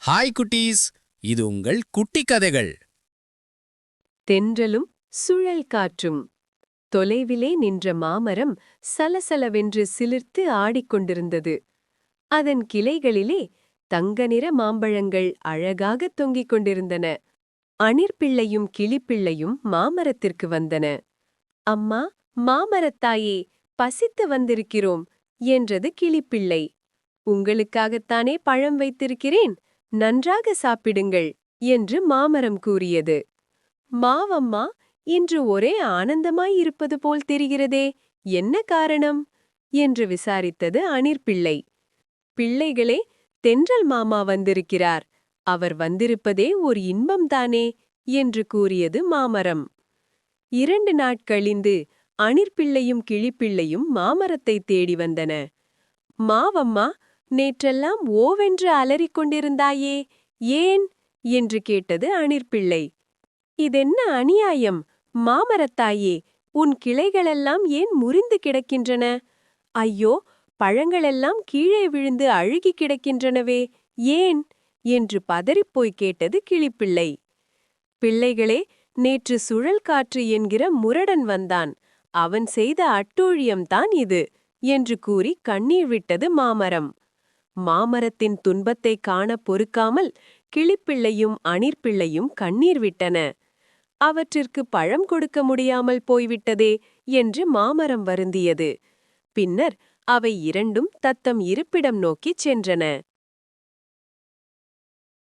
Hi குட்டீஸ், இது உங்கள் குட்டி கதைகள். தென்றலும் சுழல் காற்றும். தொலைவிலே நின்ற மாமரம் சலசலவென்று சிலிர்த்து ஆடிக்கொண்டிருந்தது. அதன் கிளைகளிலே தங்க நிற மாம்பழங்கள் அழகாகத் தொங்கிக் கொண்டிருந்தன. அணிற்பிள்ளையும் கிளிப்பிள்ளையும் மாமரத்திற்கு வந்தன. அம்மா, மாமரத்தாயே, பசித்து வந்திருக்கிறோம் என்றது கிளிப்பிள்ளை. உங்களுக்காகத்தானே பழம் வைத்திருக்கிறேன், நன்றாக சாப்பிடுங்கள் என்று மாமரம் கூறியது. மாவம்மா, இன்று ஒரே ஆனந்தமாயிருப்பது போல் தெரிகிறதே, என்ன காரணம் என்று விசாரித்தது அணிற்பிள்ளை. பிள்ளைகளே, தென்றல் மாமா வந்திருக்கிறார், அவர் வந்திருப்பதே ஒரு இன்பம்தானே என்று கூறியது மாமரம். 2 நாட்கழிந்து அணிற்பிள்ளையும் கிளிப்பிள்ளையும் மாமரத்தைத் தேடி வந்தன. மாவம்மா, நேற்றெல்லாம் ஓவென்று அலறிக் கொண்டிருந்தாயே, ஏன் என்று கேட்டது அணிற்பிள்ளை. இதென்ன அநியாயம், மாமரத்தாயே, உன் கிளைகளெல்லாம் ஏன் முறிந்து கிடக்கின்றன? ஐயோ, பழங்களெல்லாம் கீழே விழுந்து அழுகிக் கிடக்கின்றனவே, ஏன் என்று பதறிப்போய் கேட்டது கிளிப்பிள்ளை. பிள்ளைகளே, நேற்று சுழல் காற்று என்கிற முரடன் வந்தான், அவன் செய்த அட்டூழியம்தான் இது என்று கூறி கண்ணீர் விட்டது மாமரம். மாமரத்தின் துன்பத்தைக் காணப் பொறுக்காமல் கிளிப்பிள்ளையும் அணிற்பிள்ளையும் கண்ணீர் விட்டன. அவற்றிற்கு பழம் கொடுக்க முடியாமல் போய்விட்டதே என்று மாமரம் வருந்தியது. பின்னர் அவை இரண்டும் தத்தம் இருப்பிடம் நோக்கிச் சென்றன.